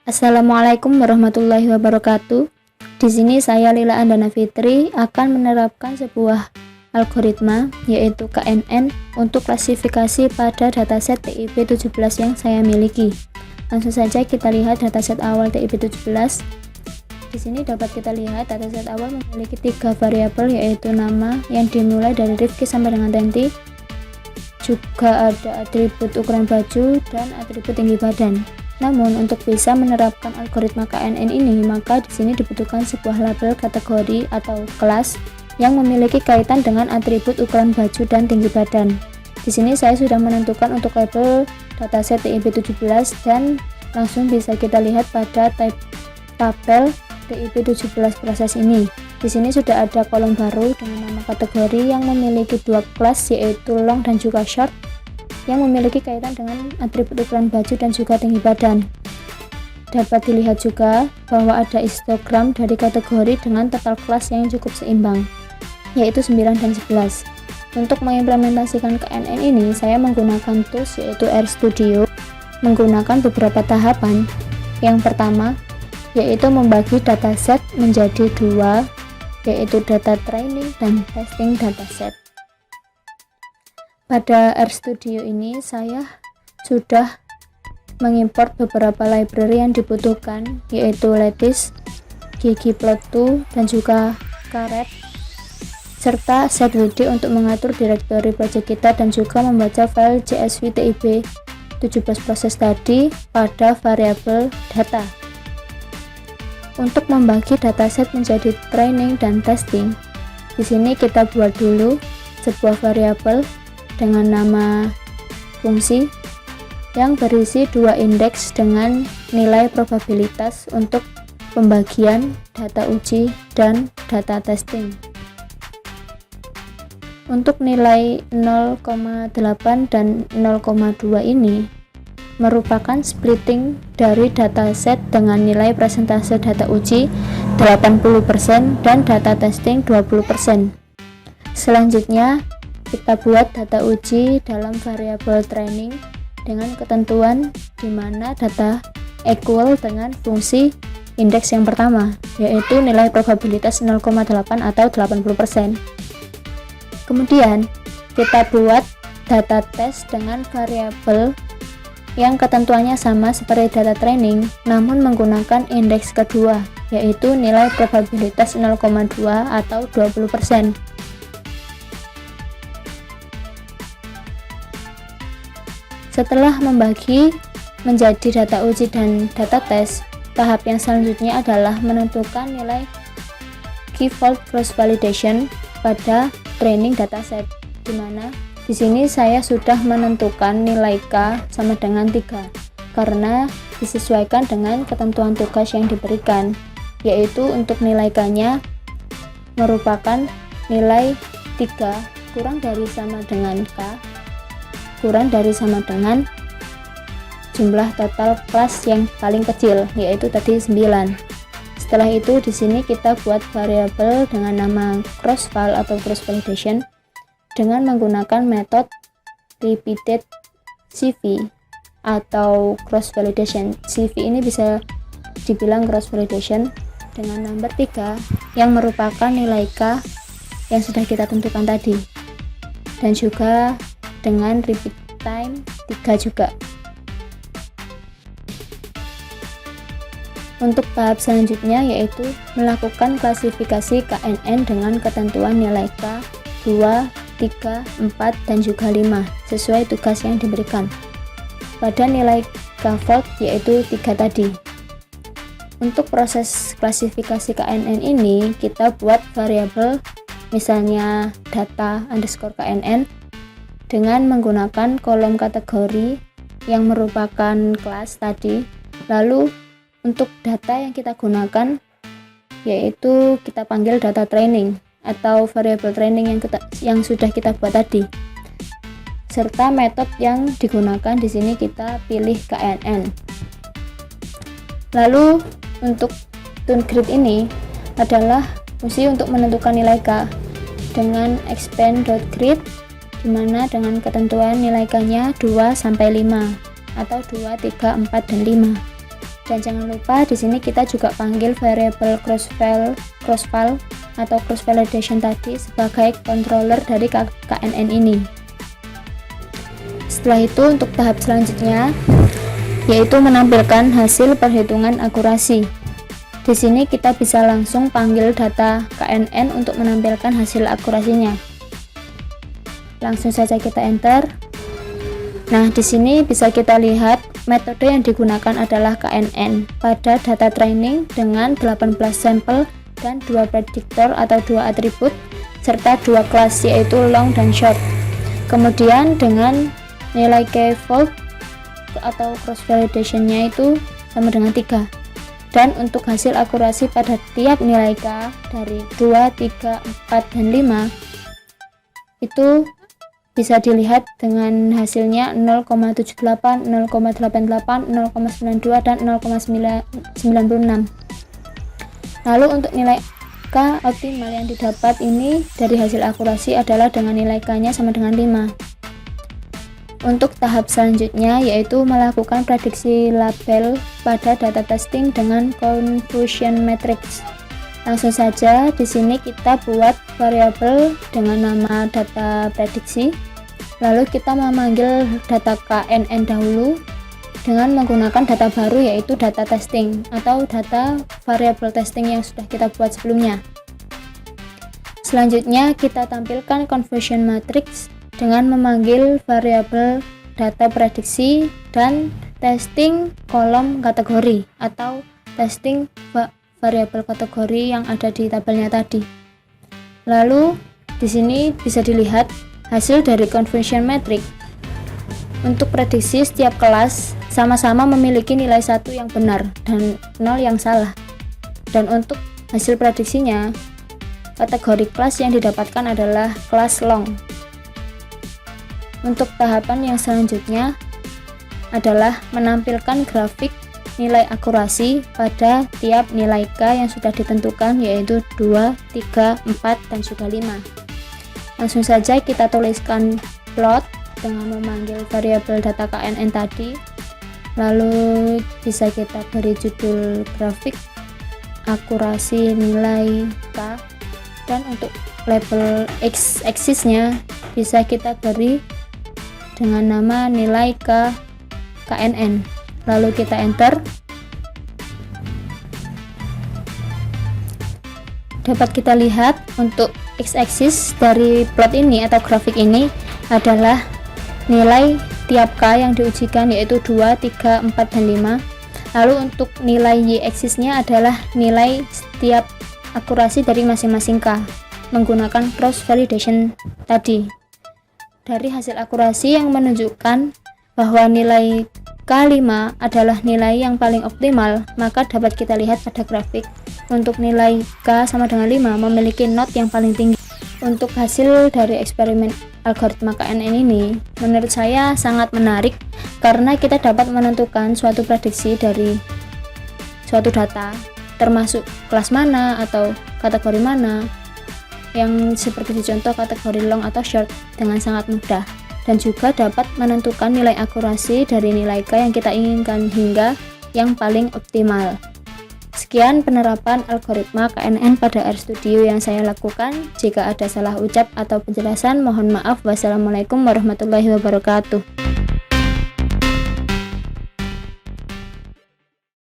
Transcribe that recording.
Assalamualaikum warahmatullahi wabarakatuh. Di sini saya Lila Andana Fitri akan menerapkan sebuah algoritma yaitu KNN untuk klasifikasi pada dataset TIP 17 yang saya miliki. Langsung saja kita lihat dataset awal TIP 17. Di sini dapat kita lihat dataset awal memiliki 3 variabel yaitu nama yang dimulai dari Rifki sampai dengan Tenti. Juga ada atribut ukuran baju dan atribut tinggi badan. Namun untuk bisa menerapkan algoritma KNN ini, maka di sini dibutuhkan sebuah label kategori atau kelas yang memiliki kaitan dengan atribut ukuran baju dan tinggi badan. Di sini saya sudah menentukan untuk label dataset TIP 17 dan langsung bisa kita lihat pada tabel TIP 17 proses ini. Di sini sudah ada kolom baru dengan nama kategori yang memiliki 2 kelas yaitu long dan juga short, yang memiliki kaitan dengan atribut ukuran baju dan juga tinggi badan. Dapat dilihat juga bahwa ada histogram dari kategori dengan total kelas yang cukup seimbang, yaitu 9 dan 11. Untuk mengimplementasikan KNN ini, saya menggunakan tools yaitu RStudio, menggunakan beberapa tahapan. Yang pertama, yaitu membagi dataset menjadi 2, yaitu data training dan testing dataset. Pada RStudio ini saya sudah mengimport beberapa library yang dibutuhkan yaitu Lattice, ggplot2 dan juga Caret serta setwd untuk mengatur direktori project kita dan juga membaca file csv TIP 17 proses tadi pada variabel data. Untuk membagi dataset menjadi training dan testing, di sini kita buat dulu sebuah variabel dengan nama fungsi yang berisi 2 indeks dengan nilai probabilitas untuk pembagian data uji dan data testing. Untuk nilai 0,8 dan 0,2 ini merupakan splitting dari dataset dengan nilai persentase data uji 80% dan data testing 20%. Selanjutnya kita buat data uji dalam variabel training dengan ketentuan di mana data equal dengan fungsi indeks yang pertama, yaitu nilai probabilitas 0,8 atau 80%. Kemudian kita buat data test dengan variabel yang ketentuannya sama seperti data training, namun menggunakan indeks kedua, yaitu nilai probabilitas 0,2 atau 20%. Setelah membagi menjadi data uji dan data tes, tahap yang selanjutnya adalah menentukan nilai key value cross validation pada training dataset, di mana di sini saya sudah menentukan nilai K sama dengan 3 karena disesuaikan dengan ketentuan tugas yang diberikan, yaitu untuk nilai K-nya merupakan nilai 3 kurang dari sama dengan K kurang dari sama dengan jumlah total kelas yang paling kecil, yaitu tadi 9. Setelah itu di sini kita buat variabel dengan nama cross-val atau cross validation dengan menggunakan metode repeated CV atau cross validation. CV ini bisa dibilang cross validation dengan number 3 yang merupakan nilai K yang sudah kita tentukan tadi, dan juga dengan repeat time 3 juga. Untuk tahap selanjutnya yaitu melakukan klasifikasi KNN dengan ketentuan nilai K 2, 3, 4, dan juga 5 sesuai tugas yang diberikan pada nilai K vault yaitu 3 tadi. Untuk proses klasifikasi KNN ini kita buat variabel misalnya data underscore KNN dengan menggunakan kolom kategori yang merupakan kelas tadi. Lalu untuk data yang kita gunakan yaitu kita panggil data training atau variabel training yang sudah kita buat tadi, serta metode yang digunakan di sini kita pilih KNN. Lalu untuk TuneGrid ini adalah fungsi untuk menentukan nilai K dengan expand.grid, dimana dengan ketentuan nilai K-nya 2 sampai 5 atau 2, 3, 4, dan 5. Dan jangan lupa di sini kita juga panggil variabel cross-val atau cross validation tadi sebagai controller dari KNN ini. Setelah itu untuk tahap selanjutnya yaitu menampilkan hasil perhitungan akurasi. Di sini kita bisa langsung panggil data KNN untuk menampilkan hasil akurasinya. Langsung saja kita enter. Nah, di sini bisa kita lihat metode yang digunakan adalah KNN pada data training dengan 18 sampel dan 2 prediktor atau 2 atribut serta 2 kelas yaitu long dan short. Kemudian dengan nilai k-fold atau cross validation-nya itu sama dengan 3. Dan untuk hasil akurasi pada tiap nilai k dari 2, 3, 4, dan 5 itu bisa dilihat dengan hasilnya 0,78, 0,88, 0,92, dan 0,96. Lalu untuk nilai K optimal yang didapat ini dari hasil akurasi adalah dengan nilai K-nya sama dengan 5. Untuk tahap selanjutnya yaitu melakukan prediksi label pada data testing dengan confusion matrix. Langsung saja di sini kita buat variabel dengan nama data prediksi. Lalu kita memanggil data KNN dahulu dengan menggunakan data baru yaitu data testing atau data variabel testing yang sudah kita buat sebelumnya. Selanjutnya kita tampilkan confusion matrix dengan memanggil variabel data prediksi dan testing kolom kategori atau testing variabel kategori yang ada di tabelnya tadi. Lalu di sini bisa dilihat hasil dari confusion matrix. Untuk prediksi setiap kelas sama-sama memiliki nilai 1 yang benar dan 0 yang salah. Dan untuk hasil prediksinya, kategori kelas yang didapatkan adalah kelas long. Untuk tahapan yang selanjutnya adalah menampilkan grafik nilai akurasi pada tiap nilai K yang sudah ditentukan yaitu 2, 3, 4, dan juga 5. Langsung saja kita tuliskan plot dengan memanggil variabel data KNN tadi. Lalu bisa kita beri judul grafik akurasi nilai K, dan untuk label x-axisnya bisa kita beri dengan nama nilai K KNN. Lalu kita enter. Dapat kita lihat untuk x-axis dari plot ini atau grafik ini adalah nilai tiap K yang diujikan yaitu 2, 3, 4, dan 5. Lalu untuk nilai y-axisnya adalah nilai setiap akurasi dari masing-masing K menggunakan cross validation tadi. Dari hasil akurasi yang menunjukkan bahwa nilai K5 adalah nilai yang paling optimal, maka dapat kita lihat pada grafik untuk nilai K sama dengan 5 memiliki not yang paling tinggi. Untuk hasil dari eksperimen algoritma KNN ini menurut saya sangat menarik karena kita dapat menentukan suatu prediksi dari suatu data termasuk kelas mana atau kategori mana yang seperti dicontoh kategori long atau short dengan sangat mudah, dan juga dapat menentukan nilai akurasi dari nilai K yang kita inginkan hingga yang paling optimal. Sekian penerapan algoritma KNN pada RStudio yang saya lakukan. Jika ada salah ucap atau penjelasan mohon maaf. Wassalamualaikum warahmatullahi wabarakatuh.